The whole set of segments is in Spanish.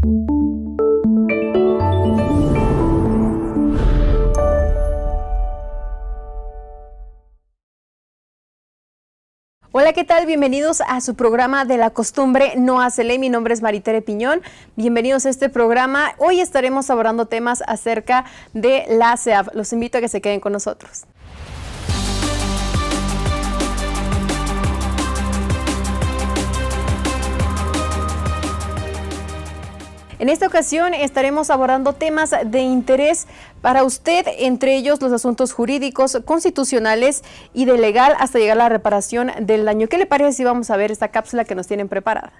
Hola, ¿qué tal? Bienvenidos a su programa de La Costumbre No Hace Ley. Mi nombre es Maritere Piñón. Bienvenidos a este programa. Hoy estaremos abordando temas acerca de la SEAP. Los invito a que se queden con nosotros. En esta ocasión estaremos abordando temas de interés para usted, entre ellos los asuntos jurídicos, constitucionales y de legal hasta llegar a la reparación del daño. ¿Qué le parece si vamos a ver esta cápsula que nos tienen preparada?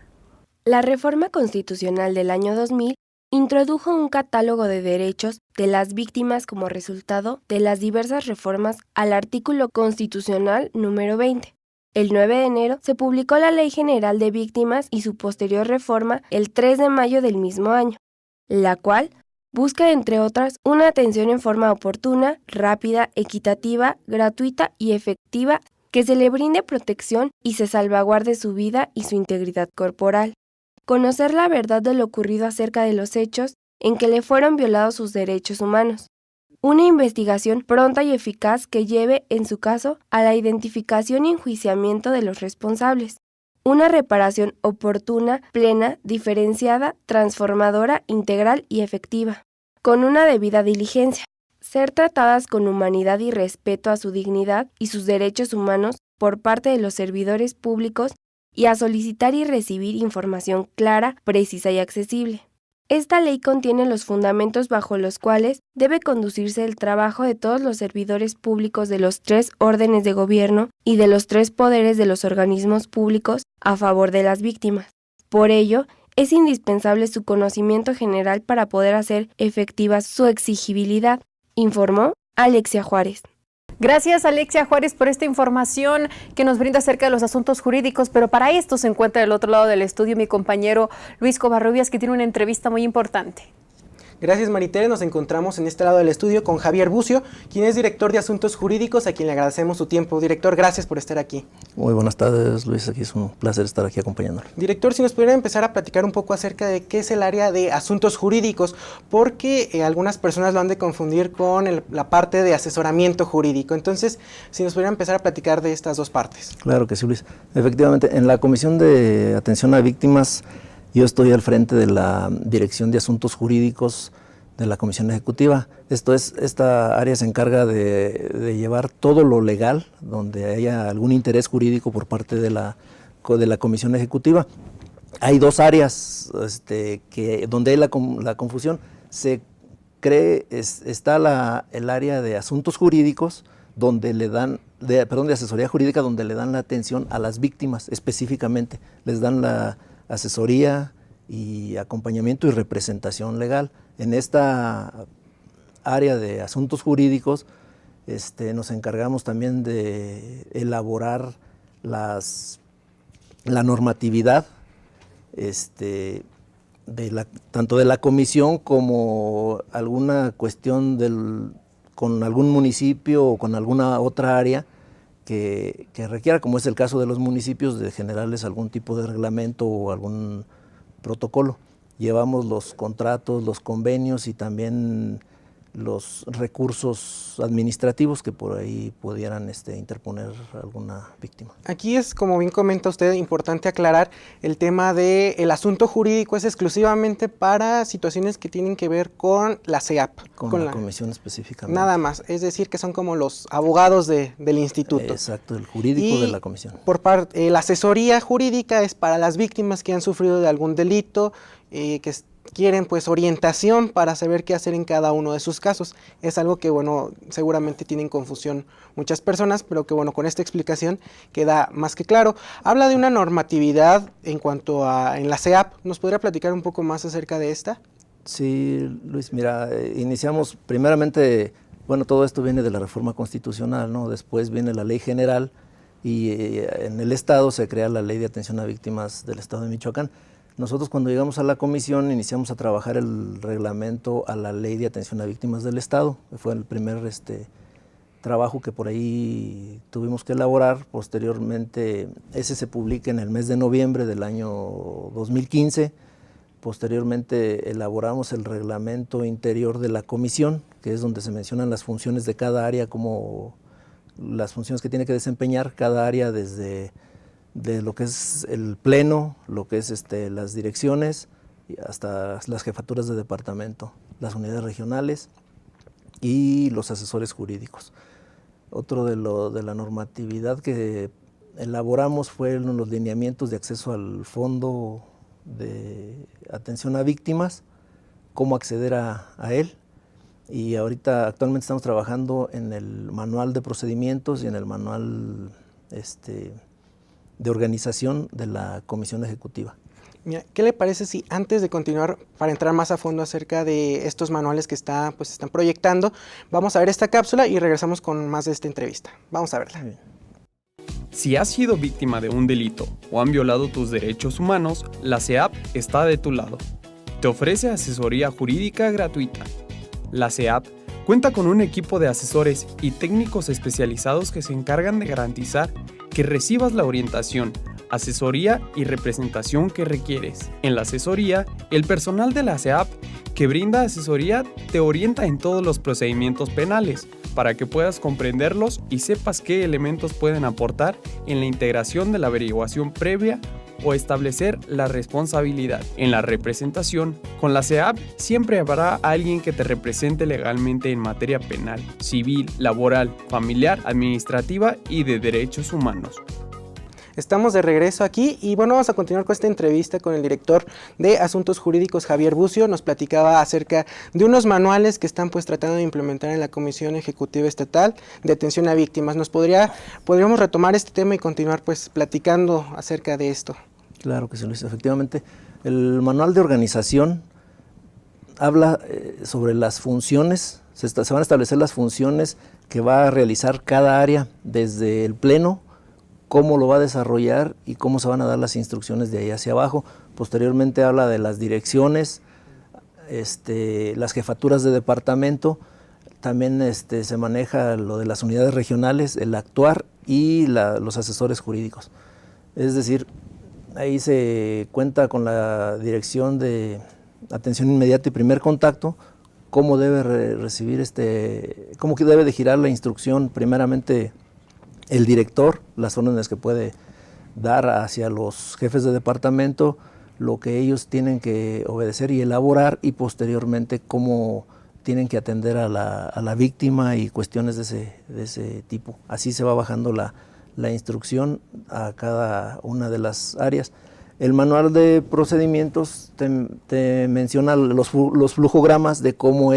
La reforma constitucional del año 2000 introdujo un catálogo de derechos de las víctimas como resultado de las diversas reformas al artículo constitucional número 20. El 9 de enero se publicó la Ley General de Víctimas y su posterior reforma el 3 de mayo del mismo año, la cual busca, entre otras, una atención en forma oportuna, rápida, equitativa, gratuita y efectiva, que se le brinde protección y se salvaguarde su vida y su integridad corporal. Conocer la verdad de lo ocurrido acerca de los hechos en que le fueron violados sus derechos humanos. Una investigación pronta y eficaz que lleve, en su caso, a la identificación y enjuiciamiento de los responsables. Una reparación oportuna, plena, diferenciada, transformadora, integral y efectiva. Con una debida diligencia. Ser tratadas con humanidad y respeto a su dignidad y sus derechos humanos por parte de los servidores públicos y a solicitar y recibir información clara, precisa y accesible. Esta ley contiene los fundamentos bajo los cuales debe conducirse el trabajo de todos los servidores públicos de los 3 órdenes de gobierno y de los 3 poderes de los organismos públicos a favor de las víctimas. Por ello, es indispensable su conocimiento general para poder hacer efectiva su exigibilidad, informó Alexia Juárez. Gracias, Alexia Juárez, por esta información que nos brinda acerca de los asuntos jurídicos, pero para esto se encuentra del otro lado del estudio mi compañero Luis Covarrubias, que tiene una entrevista muy importante. Gracias, Maritere. Nos encontramos en este lado del estudio con Javier Bucio, quien es director de Asuntos Jurídicos, a quien le agradecemos su tiempo. Director, gracias por estar aquí. Muy buenas tardes, Luis. Aquí es un placer estar aquí acompañándolo. Director, si nos pudiera empezar a platicar un poco acerca de qué es el área de Asuntos Jurídicos, porque algunas personas lo han de confundir con la parte de asesoramiento jurídico. Entonces, si nos pudiera empezar a platicar de estas dos partes. Claro que sí, Luis. Efectivamente, en la Comisión de Atención a Víctimas, yo estoy al frente de la Dirección de Asuntos Jurídicos de la Comisión Ejecutiva. Esta área se encarga de llevar todo lo legal, donde haya algún interés jurídico por parte de la Comisión Ejecutiva. Hay 2 áreas donde hay la confusión. Se cree, está el área de asuntos jurídicos, donde le dan, de asesoría jurídica, donde le dan la atención a las víctimas específicamente. Les dan la asesoría y acompañamiento y representación legal. En esta área de asuntos jurídicos nos encargamos también de elaborar la normatividad tanto de la comisión como alguna cuestión con algún municipio o con alguna otra área que requiera, como es el caso de los municipios, de generarles algún tipo de reglamento o algún protocolo. Llevamos los contratos, los convenios y también los recursos administrativos que por ahí pudieran interponer alguna víctima. Aquí es, como bien comenta usted, importante aclarar el tema del asunto jurídico es exclusivamente para situaciones que tienen que ver con la SEAP. Con la comisión específicamente. Nada más, es decir, que son como los abogados del instituto. Exacto, el jurídico de la comisión. Por parte, la asesoría jurídica es para las víctimas que han sufrido de algún delito, que quieren pues orientación para saber qué hacer en cada uno de sus casos. Es algo que seguramente tienen confusión muchas personas, pero que con esta explicación queda más que claro. Habla de una normatividad en cuanto a en la SEAP. ¿Nos podría platicar un poco más acerca de esta? Sí, Luis, mira, iniciamos primeramente, todo esto viene de la reforma constitucional, ¿no? Después viene la ley general y en el estado se crea la ley de atención a víctimas del estado de Michoacán. Nosotros cuando llegamos a la comisión iniciamos a trabajar el reglamento a la ley de atención a víctimas del estado. Fue el primer trabajo que por ahí tuvimos que elaborar. Posteriormente ese se publica en el mes de noviembre del año 2015. Posteriormente elaboramos el reglamento interior de la comisión, que es donde se mencionan las funciones de cada área, como las funciones que tiene que desempeñar cada área, desde de lo que es el pleno, lo que es las direcciones, y hasta las jefaturas de departamento, las unidades regionales y los asesores jurídicos. Otro de la normatividad que elaboramos fueron los lineamientos de acceso al fondo de atención a víctimas, cómo acceder a él, y actualmente estamos trabajando en el manual de procedimientos y en el manual de organización de la comisión ejecutiva. Mira, ¿qué le parece si antes de continuar, para entrar más a fondo acerca de estos manuales que están proyectando, vamos a ver esta cápsula y regresamos con más de esta entrevista? Vamos a verla. Si has sido víctima de un delito o han violado tus derechos humanos, la CEAP está de tu lado. Te ofrece asesoría jurídica gratuita. La CEAP cuenta con un equipo de asesores y técnicos especializados que se encargan de garantizar que recibas la orientación, asesoría y representación que requieres. En la asesoría, el personal de la CEAP que brinda asesoría te orienta en todos los procedimientos penales para que puedas comprenderlos y sepas qué elementos pueden aportar en la integración de la averiguación previa o establecer la responsabilidad. En la representación, con la CEAP siempre habrá alguien que te represente legalmente en materia penal, civil, laboral, familiar, administrativa y de derechos humanos. Estamos de regreso aquí y bueno, vamos a continuar con esta entrevista con el director de Asuntos Jurídicos, Javier Bucio. Nos platicaba acerca de unos manuales que están tratando de implementar en la Comisión Ejecutiva Estatal de Atención a Víctimas. ¿Podríamos retomar este tema y continuar platicando acerca de esto? Claro que sí, Luis. Efectivamente, el manual de organización habla sobre las funciones, se van a establecer las funciones que va a realizar cada área desde el pleno, cómo lo va a desarrollar y cómo se van a dar las instrucciones de ahí hacia abajo. Posteriormente habla de las direcciones, las jefaturas de departamento, también se maneja lo de las unidades regionales, el actuar y los asesores jurídicos. Es decir, ahí se cuenta con la dirección de atención inmediata y primer contacto, cómo debe recibir cómo que debe de girar la instrucción primeramente el director, las órdenes que puede dar hacia los jefes de departamento, lo que ellos tienen que obedecer y elaborar, y posteriormente cómo tienen que atender a la víctima y cuestiones de ese tipo. Así se va bajando la instrucción a cada una de las áreas. El manual de procedimientos te menciona los flujogramas de cómo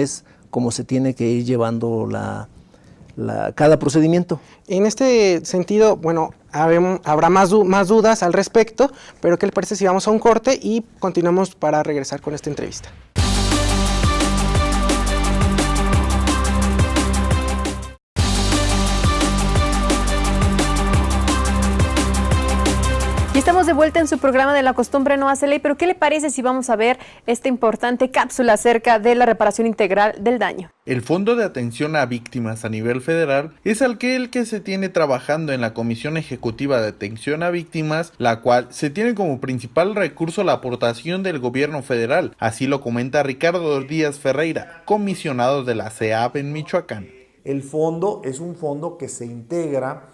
se tiene que ir llevando cada procedimiento. En este sentido, bueno, habrá más dudas al respecto, pero ¿qué le parece si vamos a un corte y continuamos para regresar con esta entrevista? Y estamos de vuelta en su programa de La Costumbre No Hace Ley, pero ¿qué le parece si vamos a ver esta importante cápsula acerca de la reparación integral del daño? El Fondo de Atención a Víctimas a nivel federal es aquel que se tiene trabajando en la Comisión Ejecutiva de Atención a Víctimas, la cual se tiene como principal recurso la aportación del gobierno federal. Así lo comenta Ricardo Díaz Ferreira, comisionado de la CEAP en Michoacán. El fondo es un fondo que se integra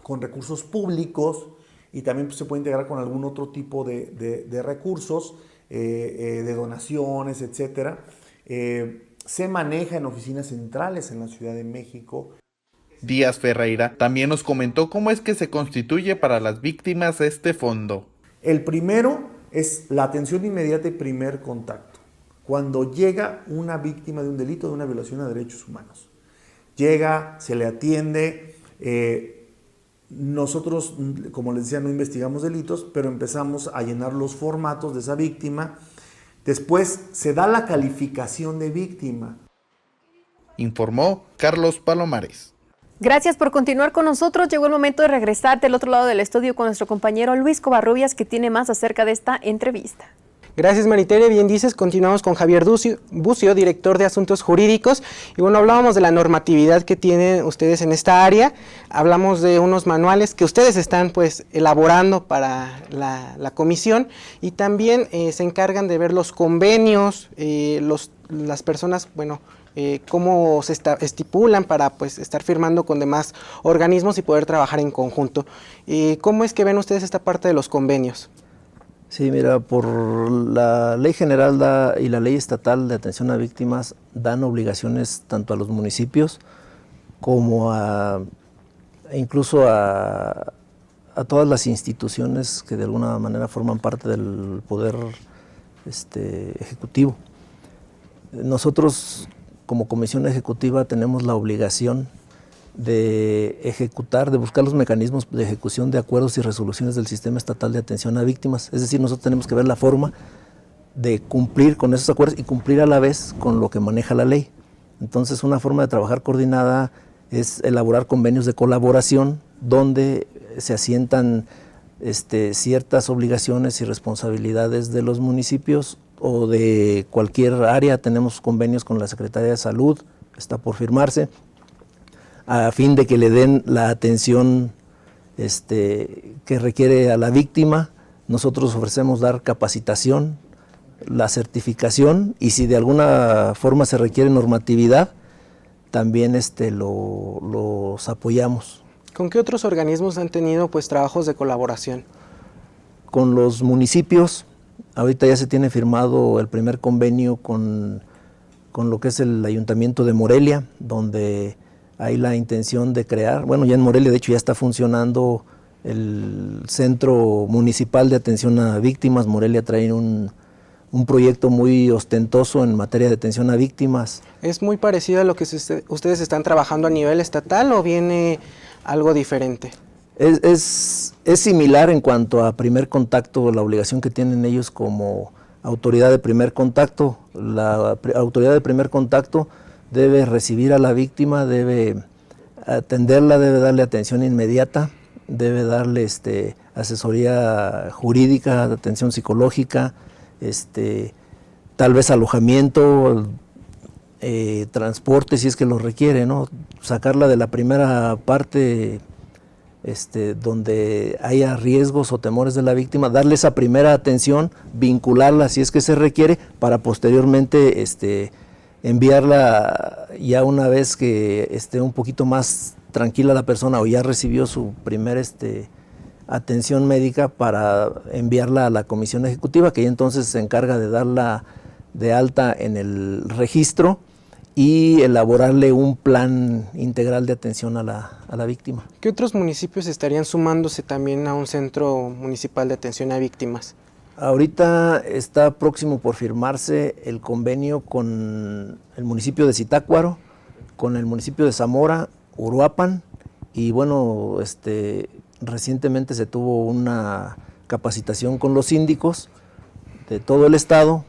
con recursos públicos y también se puede integrar con algún otro tipo de recursos, de donaciones, etcétera. Se maneja en oficinas centrales en la Ciudad de México. Díaz Ferreira también nos comentó cómo es que se constituye para las víctimas este fondo. El primero es la atención inmediata y primer contacto. Cuando llega una víctima de un delito, de una violación a derechos humanos. Llega, se le atiende. Nosotros, como les decía, no investigamos delitos, pero empezamos a llenar los formatos de esa víctima. Después se da la calificación de víctima. Informó Carlos Palomares. Gracias por continuar con nosotros. Llegó el momento de regresar del otro lado del estudio con nuestro compañero Luis Covarrubias, que tiene más acerca de esta entrevista. Gracias, Maritere. Bien dices, continuamos con Javier Bucio, director de Asuntos Jurídicos. Y bueno, hablábamos de la normatividad que tienen ustedes en esta área. Hablamos de unos manuales que ustedes están pues elaborando para la comisión, y también se encargan de ver los convenios, las personas, cómo se estipulan para pues estar firmando con demás organismos y poder trabajar en conjunto. ¿Cómo es que ven ustedes esta parte de los convenios? Sí, mira, por la ley general y la ley estatal de atención a víctimas dan obligaciones tanto a los municipios como incluso a todas las instituciones que de alguna manera forman parte del poder ejecutivo. Nosotros como comisión ejecutiva tenemos la obligación de ejecutar, de buscar los mecanismos de ejecución de acuerdos y resoluciones del Sistema Estatal de Atención a Víctimas. Es decir, nosotros tenemos que ver la forma de cumplir con esos acuerdos y cumplir a la vez con lo que maneja la ley. Entonces, una forma de trabajar coordinada es elaborar convenios de colaboración donde se asientan ciertas obligaciones y responsabilidades de los municipios o de cualquier área. Tenemos convenios con la Secretaría de Salud, está por firmarse, a fin de que le den la atención que requiere a la víctima. Nosotros ofrecemos dar capacitación, la certificación, y si de alguna forma se requiere normatividad, también los apoyamos. ¿Con qué otros organismos han tenido pues trabajos de colaboración? Con los municipios. Ahorita ya se tiene firmado el primer convenio con lo que es el Ayuntamiento de Morelia, donde hay la intención de crear, ya en Morelia de hecho ya está funcionando el Centro Municipal de Atención a Víctimas. Morelia trae un proyecto muy ostentoso en materia de atención a víctimas. ¿Es muy parecido a lo que ustedes están trabajando a nivel estatal o viene algo diferente? Es similar en cuanto a primer contacto, la obligación que tienen ellos como autoridad de primer contacto. La autoridad de primer contacto debe recibir a la víctima, debe atenderla, debe darle atención inmediata, debe darle asesoría jurídica, atención psicológica, tal vez alojamiento, transporte si es que lo requiere, ¿no? Sacarla de la primera parte donde haya riesgos o temores de la víctima, darle esa primera atención, vincularla si es que se requiere, para posteriormente enviarla ya una vez que esté un poquito más tranquila la persona o ya recibió su primer atención médica, para enviarla a la comisión ejecutiva, que ya entonces se encarga de darla de alta en el registro y elaborarle un plan integral de atención a la víctima. ¿Qué otros municipios estarían sumándose también a un centro municipal de atención a víctimas? Ahorita está próximo por firmarse el convenio con el municipio de Zitácuaro, con el municipio de Zamora, Uruapan, y recientemente se tuvo una capacitación con los síndicos de todo el estado,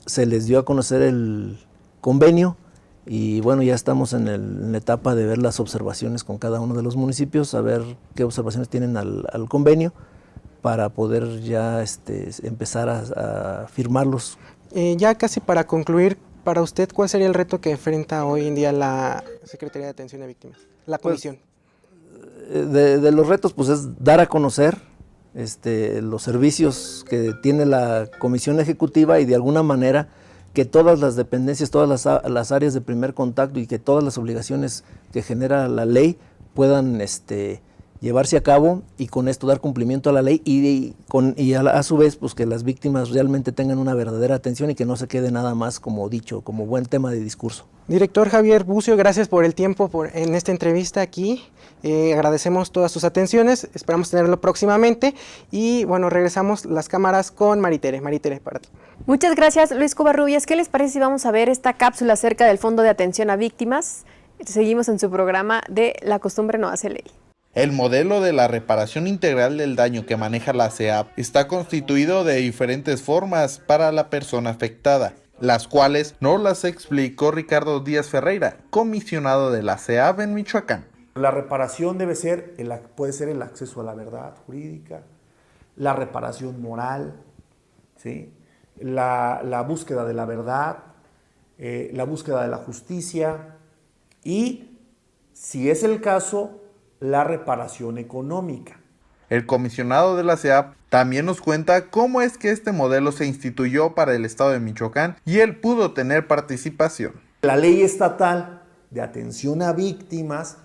se les dio a conocer el convenio y ya estamos en la etapa de ver las observaciones con cada uno de los municipios, a ver qué observaciones tienen al convenio, para poder ya empezar a firmarlos. Ya casi para concluir, para usted, ¿cuál sería el reto que enfrenta hoy en día la Secretaría de Atención a Víctimas, la comisión? De los retos, pues es dar a conocer los servicios que tiene la comisión ejecutiva, y de alguna manera que todas las dependencias, todas las áreas de primer contacto y que todas las obligaciones que genera la ley puedan llevarse a cabo, y con esto dar cumplimiento a la ley, y a su vez pues que las víctimas realmente tengan una verdadera atención y que no se quede nada más como dicho, como buen tema de discurso. Director Javier Bucio, gracias por el tiempo en esta entrevista aquí. Agradecemos todas sus atenciones, esperamos tenerlo próximamente, y regresamos las cámaras con Maritere. Maritere, para ti. Muchas gracias, Luis Covarrubias. ¿Qué les parece si vamos a ver esta cápsula acerca del Fondo de Atención a Víctimas? Seguimos en su programa de La Costumbre No Hace Ley. El modelo de la reparación integral del daño que maneja la SEAP está constituido de diferentes formas para la persona afectada, las cuales nos las explicó Ricardo Díaz Ferreira, comisionado de la SEAP en Michoacán. La reparación puede ser el acceso a la verdad jurídica, la reparación moral, ¿sí? la búsqueda de la verdad, la búsqueda de la justicia y, si es el caso, la reparación económica. El comisionado de la SEAP también nos cuenta cómo es que este modelo se instituyó para el estado de Michoacán y él pudo tener participación. La ley estatal de atención a víctimas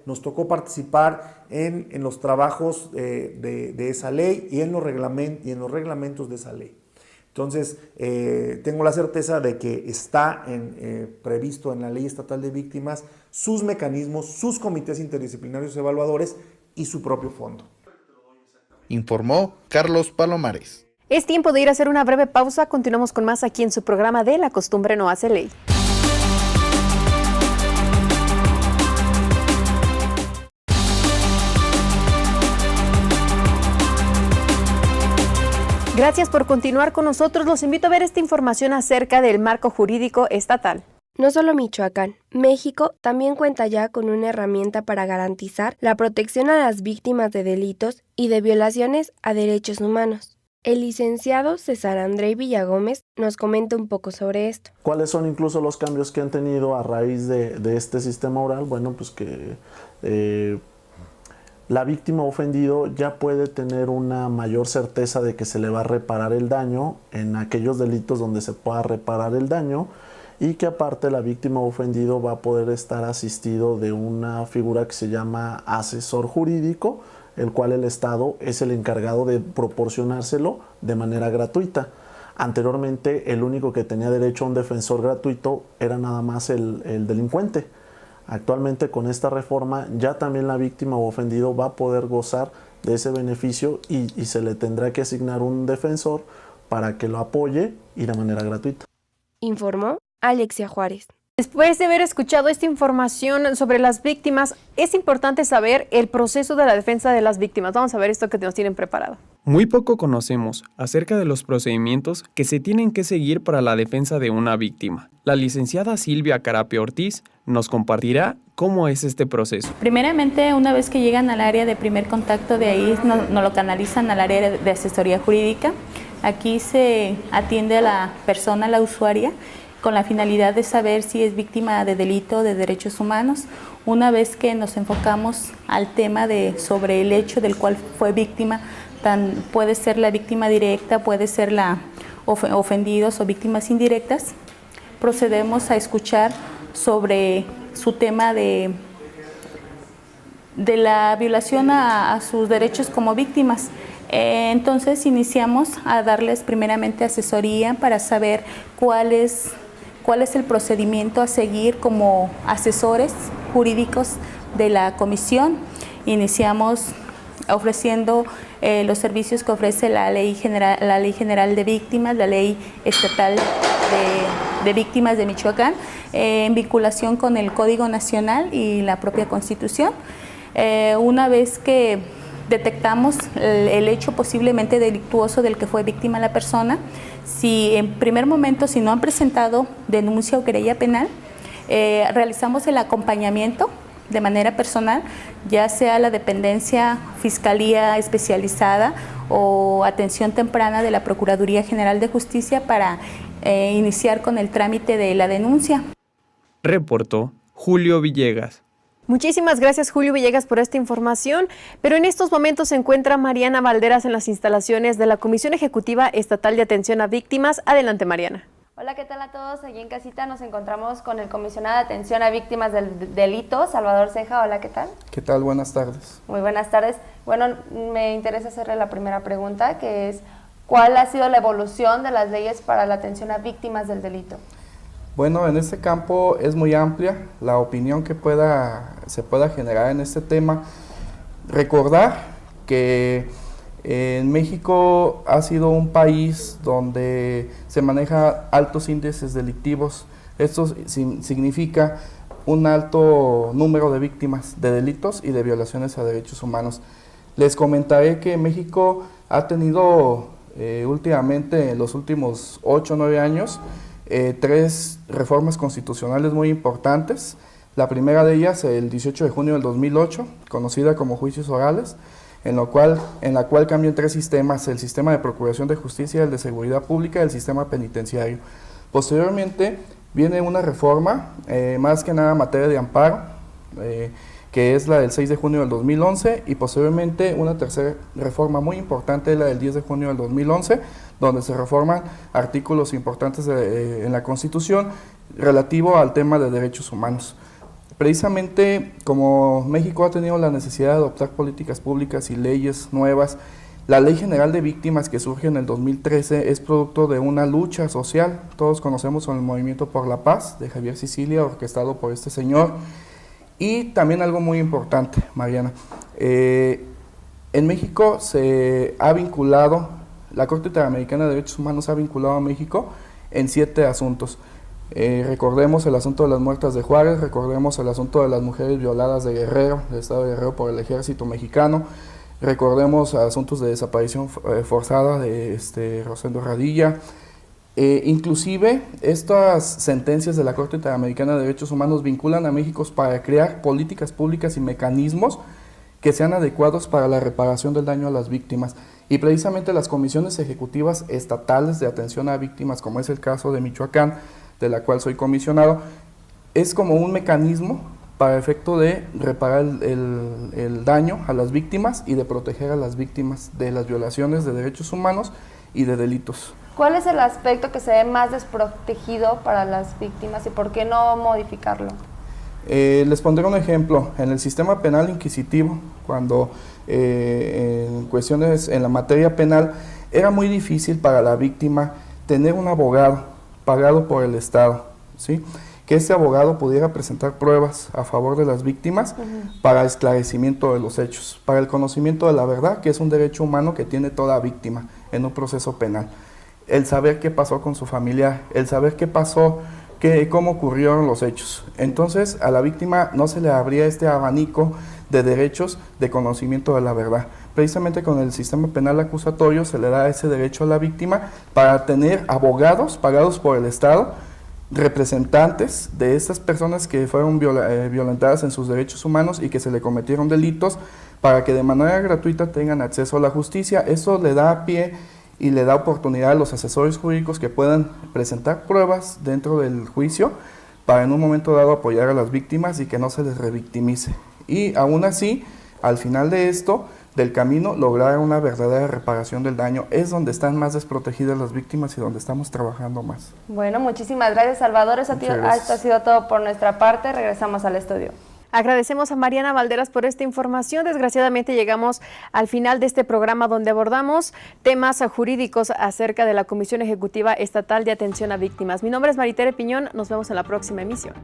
nos tocó participar en los trabajos de esa ley y en los reglamentos de esa ley. Entonces, tengo la certeza de que está previsto en la Ley Estatal de Víctimas sus mecanismos, sus comités interdisciplinarios evaluadores y su propio fondo. Informó Carlos Palomares. Es tiempo de ir a hacer una breve pausa. Continuamos con más aquí en su programa de La Costumbre No Hace Ley. Gracias por continuar con nosotros. Los invito a ver esta información acerca del marco jurídico estatal. No solo Michoacán, México también cuenta ya con una herramienta para garantizar la protección a las víctimas de delitos y de violaciones a derechos humanos. El licenciado César André Villagómez nos comenta un poco sobre esto. ¿Cuáles son incluso los cambios que han tenido a raíz de este sistema oral? Bueno, pues que la víctima ofendido ya puede tener una mayor certeza de que se le va a reparar el daño en aquellos delitos donde se pueda reparar el daño, y que aparte la víctima ofendido va a poder estar asistido de una figura que se llama asesor jurídico, el cual el Estado es el encargado de proporcionárselo de manera gratuita. Anteriormente, el único que tenía derecho a un defensor gratuito era nada más el delincuente. Actualmente, con esta reforma, ya también la víctima o ofendido va a poder gozar de ese beneficio y se le tendrá que asignar un defensor para que lo apoye y de manera gratuita. Informó Alexia Juárez. Después de haber escuchado esta información sobre las víctimas, es importante saber el proceso de la defensa de las víctimas. Vamos a ver esto que nos tienen preparado. Muy poco conocemos acerca de los procedimientos que se tienen que seguir para la defensa de una víctima. La licenciada Silvia Carapia Ortiz nos compartirá cómo es este proceso. Primeramente, una vez que llegan al área de primer contacto, de ahí nos lo canalizan al área de asesoría jurídica. Aquí se atiende a la persona, la usuaria, con la finalidad de saber si es víctima de delito de derechos humanos. Una vez que nos enfocamos al tema sobre el hecho del cual fue víctima, puede ser la víctima directa, puede ser la ofendidos o víctimas indirectas, procedemos a escuchar sobre su tema de la violación a sus derechos como víctimas. Entonces iniciamos a darles primeramente asesoría para saber cuál es el procedimiento a seguir como asesores jurídicos de la comisión. Iniciamos ofreciendo los servicios que ofrece la Ley General de Víctimas, la Ley Estatal de Víctimas de Michoacán, en vinculación con el Código Nacional y la propia Constitución. Una vez que detectamos el hecho posiblemente delictuoso del que fue víctima la persona, si en primer momento, si no han presentado denuncia o querella penal, realizamos el acompañamiento de manera personal, ya sea la dependencia Fiscalía Especializada o atención temprana de la Procuraduría General de Justicia para iniciar con el trámite de la denuncia. Reportó Julio Villegas. Muchísimas gracias, Julio Villegas, por esta información, pero en estos momentos se encuentra Mariana Valderas en las instalaciones de la Comisión Ejecutiva Estatal de Atención a Víctimas. Adelante, Mariana. Hola, ¿qué tal a todos? Allí en casita nos encontramos con el comisionado de Atención a Víctimas del Delito, Salvador Ceja. Hola, ¿qué tal? ¿Qué tal? Buenas tardes. Muy buenas tardes. Bueno, me interesa hacerle la primera pregunta, que es, ¿cuál ha sido la evolución de las leyes para la atención a víctimas del delito? Bueno, en este campo es muy amplia la opinión que se pueda generar en este tema. Recordar que en México ha sido un país donde se maneja altos índices delictivos. Esto significa un alto número de víctimas de delitos y de violaciones a derechos humanos. Les comentaré que México ha tenido últimamente, en los últimos 8 o 9 años, 3 reformas constitucionales muy importantes. La primera de ellas, el 18 de junio del 2008, conocida como juicios orales, en la cual cambian 3 sistemas: el sistema de procuración de justicia, el de seguridad pública y el sistema penitenciario. Posteriormente viene una reforma, más que nada en materia de amparo, que es la del 6 de junio del 2011, y posteriormente una tercera reforma muy importante, la del 10 de junio del 2011, donde se reforman artículos importantes en la Constitución relativo al tema de derechos humanos. Precisamente como México ha tenido la necesidad de adoptar políticas públicas y leyes nuevas, la Ley General de Víctimas, que surge en el 2013, es producto de una lucha social. Todos conocemos el Movimiento por la Paz de Javier Sicilia, orquestado por este señor. Y también algo muy importante, Mariana, en México se ha vinculado, la Corte Interamericana de Derechos Humanos ha vinculado a México en 7 asuntos. Recordemos el asunto de las muertas de Juárez, recordemos el asunto de las mujeres violadas de Guerrero, del estado de Guerrero, por el ejército mexicano, recordemos asuntos de desaparición forzada de Rosendo Radilla. Inclusive estas sentencias de la Corte Interamericana de Derechos Humanos vinculan a México para crear políticas públicas y mecanismos que sean adecuados para la reparación del daño a las víctimas. Y precisamente las comisiones ejecutivas estatales de atención a víctimas, como es el caso de Michoacán, de la cual soy comisionado, es como un mecanismo para efecto de reparar el daño a las víctimas y de proteger a las víctimas de las violaciones de derechos humanos y de delitos. ¿Cuál es el aspecto que se ve más desprotegido para las víctimas y por qué no modificarlo? Les pondré un ejemplo. En el sistema penal inquisitivo, cuando en cuestiones en la materia penal, era muy difícil para la víctima tener un abogado pagado por el Estado, ¿sí? Que ese abogado pudiera presentar pruebas a favor de las víctimas para esclarecimiento de los hechos, para el conocimiento de la verdad, que es un derecho humano que tiene toda víctima en un proceso penal. El saber qué pasó con su familiar, el saber qué pasó, cómo ocurrieron los hechos. Entonces a la víctima no se le abría este abanico de derechos de conocimiento de la verdad. Precisamente con el sistema penal acusatorio se le da ese derecho a la víctima para tener abogados pagados por el Estado, representantes de estas personas que fueron violentadas en sus derechos humanos y que se le cometieron delitos, para que de manera gratuita tengan acceso a la justicia. Eso le da pie y le da oportunidad a los asesores jurídicos que puedan presentar pruebas dentro del juicio para en un momento dado apoyar a las víctimas y que no se les revictimice. Y aún así, al final de esto, del camino, lograr una verdadera reparación del daño. Es donde están más desprotegidas las víctimas y donde estamos trabajando más. Bueno, muchísimas gracias, Salvador. Esto ha sido todo por nuestra parte. Regresamos al estudio. Agradecemos a Mariana Valderas por esta información. Desgraciadamente llegamos al final de este programa donde abordamos temas jurídicos acerca de la Comisión Ejecutiva Estatal de Atención a Víctimas. Mi nombre es Maritere Piñón. Nos vemos en la próxima emisión.